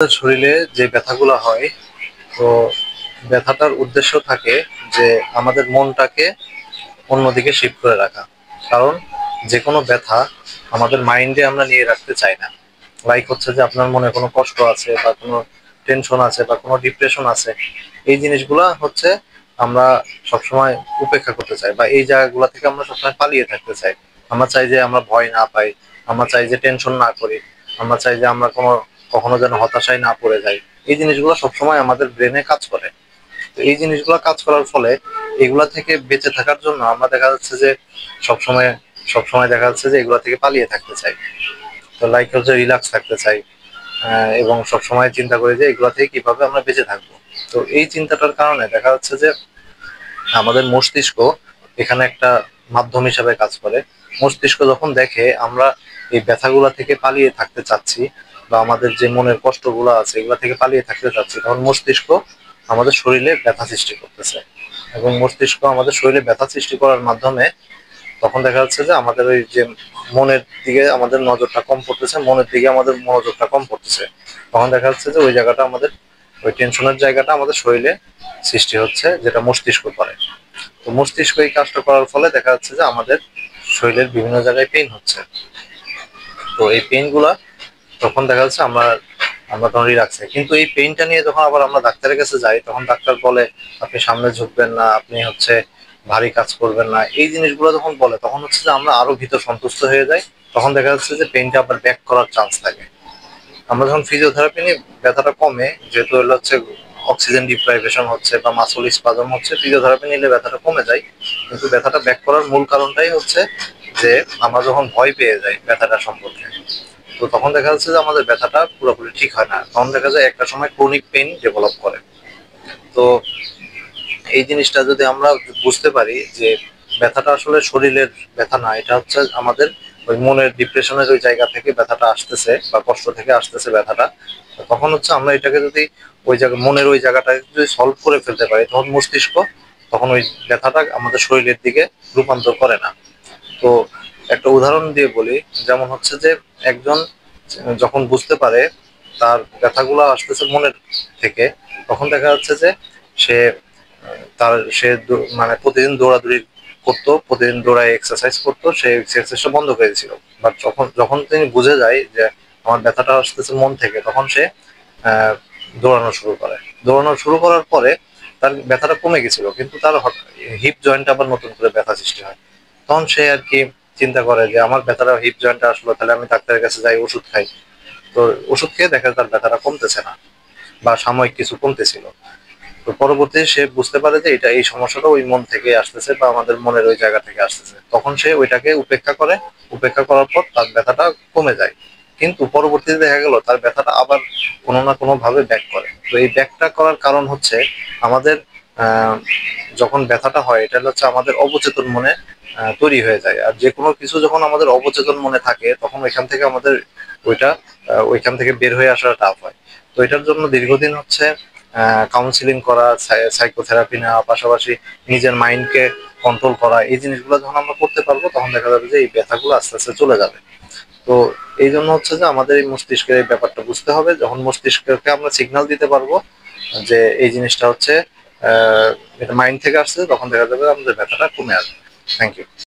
শরীরে যে ব্যথাগুলো হয়, তো ব্যথাটার উদ্দেশ্য থাকে যে আমাদের মনটাকে অন্যদিকে শিফট করে রাখা। কারণ যে কোনো ব্যথা আমাদের মাইন্ডে আমরা নিয়ে রাখতে চাই না। লাইক হচ্ছে যে আপনার মনে কোনো কষ্ট আছে বা কোনো টেনশন আছে বা কোনো ডিপ্রেশন আছে, এই জিনিসগুলা হচ্ছে আমরা সবসময় উপেক্ষা করতে চাই, বা এই জায়গাগুলো থেকে আমরা সবসময় পালিয়ে থাকতে চাই। আমরা চাই যে আমরা ভয় না পাই, আমরা চাই যে টেনশন না করি, আমরা চাই যে আমরা কখনো যেন হতাশায় না পড়ে যাই। এই জিনিসগুলো সবসময় আমাদের ব্রেনে কাজ করে। তো এই জিনিসগুলো কাজ করার ফলে এগুলা থেকে বেঁচে থাকার জন্য আমরা দেখা যাচ্ছে যে সবসময় সবসময় দেখা যাচ্ছে যে এগুলা থেকে পালিয়ে থাকতে চাই। তো লাইক হচ্ছে রিল্যাক্স থাকতে চাই, এবং সবসময় চিন্তা করি যে এগুলা থেকে কিভাবে আমরা বেঁচে থাকবো। তো এই চিন্তাটার কারণে দেখা যাচ্ছে যে আমাদের মস্তিষ্ক এখানে একটা মাধ্যম হিসাবে কাজ করে। মস্তিষ্ক যখন দেখে আমরা এই ব্যথাগুলা থেকে পালিয়ে থাকতে চাচ্ছি, বা আমাদের যে মনের কষ্টগুলো আছে এগুলা থেকে পালিয়ে থাকতে চাচ্ছি, তখন মস্তিষ্ক আমাদের শরীরে ব্যথা সৃষ্টি করতেছে। এবং মস্তিষ্ক আমাদের শরীরে ব্যথা সৃষ্টি করার মাধ্যমে তখন দেখা যাচ্ছে যে আমাদের ওই যে মনের দিকে আমাদের নজরটা কম পড়তেছে, মনের দিকে আমাদের মনোযোগটা কম পড়তেছে। তখন দেখা যাচ্ছে যে ওই জায়গাটা আমাদের, ওই টেনশনের জায়গাটা আমাদের শরীরে সৃষ্টি হচ্ছে, যেটা মস্তিষ্ক করে। তো মস্তিষ্ক এই কাজটা করার ফলে দেখা যাচ্ছে যে আমাদের শরীরের বিভিন্ন জায়গায় পেইন হচ্ছে। তো এই পেইন গুলা তখন দেখা যাচ্ছে আমরা আমরা তখন রিল্যাক্সে, কিন্তু এই পেইনটা নিয়ে যখন আবার আমরা ডাক্তারের কাছে যাই, তখন ডাক্তার বলে আপনি সামনে ঝুঁকবেন না, আপনি হচ্ছে ভারী কাজ করবেন না। এই জিনিসগুলো যখন বলে তখন হচ্ছে যে আমরা আরো ভিতর সন্তুষ্ট হয়ে যাই। তখন দেখা যাচ্ছে যে পেইনটা আবার ব্যাক করার চান্স থাকে। আমরা যখন ফিজিওথেরাপি নিই ব্যথাটা কমে, যেহেতু এগুলো হচ্ছে অক্সিজেন ডিপ্রাইভেশন হচ্ছে বা মাসল স্পাজম হচ্ছে, ফিজিওথেরাপি নিলে ব্যথাটা কমে যায়। কিন্তু ব্যথাটা ব্যাক করার মূল কারণটাই হচ্ছে যে আমরা যখন ভয় পেয়ে যাই ব্যথাটা সম্পর্কে, তো তখন দেখা যাচ্ছে যে আমাদের ব্যথাটা পুরোপুরি ঠিক হয় না। তখন দেখা যায় একটা সময় ক্রনিক পেইন ডেভেলপ করে। তো এই জিনিসটা যদি আমরা বুঝতে পারি যে ব্যথাটা আসলে শরীরের ব্যথা না, এটা হচ্ছে আমাদের ওই মনের ডিপ্রেশনের ওই জায়গা থেকে ব্যথাটা আসতেছে বা কষ্ট থেকে আসতেছে ব্যথাটা, তখন হচ্ছে আমরা এটাকে যদি ওই জায়গা মনের ওই জায়গাটাকে যদি সলভ করে ফেলতে পারি, তখন মস্তিষ্ক তখন ওই ব্যথাটা আমাদের শরীরের দিকে রূপান্তর করে না। তো একটা উদাহরণ দিয়ে বলি, যেমন হচ্ছে যে একজন যখন বুঝতে পারে তার ব্যথাগুলো আসতেছে মনের থেকে, তখন দেখা যাচ্ছে যে সে মানে প্রতিদিন দৌড়াদৌড়ি করতো, প্রতিদিন দৌড়ায় এক্সারসাইজ করতো, সে এক্সারসাইজটা বন্ধ করে দিয়েছিল। বাট যখন যখন তিনি বুঝে যায় যে আমার ব্যথাটা আসতেছে মন থেকে, তখন সে আহ দৌড়ানো শুরু করে। দৌড়ানো শুরু করার পরে তার ব্যথাটা কমে গেছিল, কিন্তু তার হিপ জয়েন্টে আবার নতুন করে ব্যথা সৃষ্টি হয়। তখন সে আর কি চিন্তা করে যে আমার ব্যথাটা হিপ জয়েন্টে আসলো, তাহলে আমি ডাক্তারের কাছে যাই, ওষুধ খাই। তো ওষুধ খেয়ে দেখা যায় তার ব্যথাটা কমতেছে না, বা সাময়িক কিছু কমতেছিল। তো পরবর্তীতে সে বুঝতে পারে যে এটা, এই সমস্যাটা ওই মন থেকে আসতেছে বা আমাদের মনের ওই জায়গা থেকে আসতেছে। তখন সে ওইটাকে উপেক্ষা করে, উপেক্ষা করার পর তার ব্যথাটা কমে যায়। কিন্তু পরবর্তীতে দেখা গেল তার ব্যথাটা আবার কোনো না কোনো ভাবে ব্যাক করে। তো এই ব্যাকটা করার কারণ হচ্ছে আমাদের আহ যখন ব্যথাটা হয়, এটা হচ্ছে আমাদের অবচেতন মনে তৈরি হয়ে যায়। আর যে কোনো কিছু যখন আমাদের অবচেতন মনে থাকে, তখন ওইখান থেকে আমাদের ওইটা ওইখান থেকে বের হয়ে আসাটা টাফ হয়। তো এটার জন্য দীর্ঘদিন হচ্ছে কাউন্সিলিং করা, সাইকোথেরাপি নেওয়া, পাশাপাশি নিজের মাইন্ডকে কন্ট্রোল করা, এই জিনিসগুলো যখন আমরা করতে পারবো, তখন দেখা যাবে যে এই ব্যথাগুলো আস্তে আস্তে চলে যাবে। তো এই জন্য হচ্ছে যে আমাদের এই মস্তিষ্কের এই ব্যাপারটা বুঝতে হবে। যখন মস্তিষ্ককে আমরা সিগন্যাল দিতে পারবো যে এই জিনিসটা হচ্ছে এটা মাইন্ড থেকে আসছে, তখন দেখা যাবে আমাদের ব্যথাটা কমে আসবে। Thank you.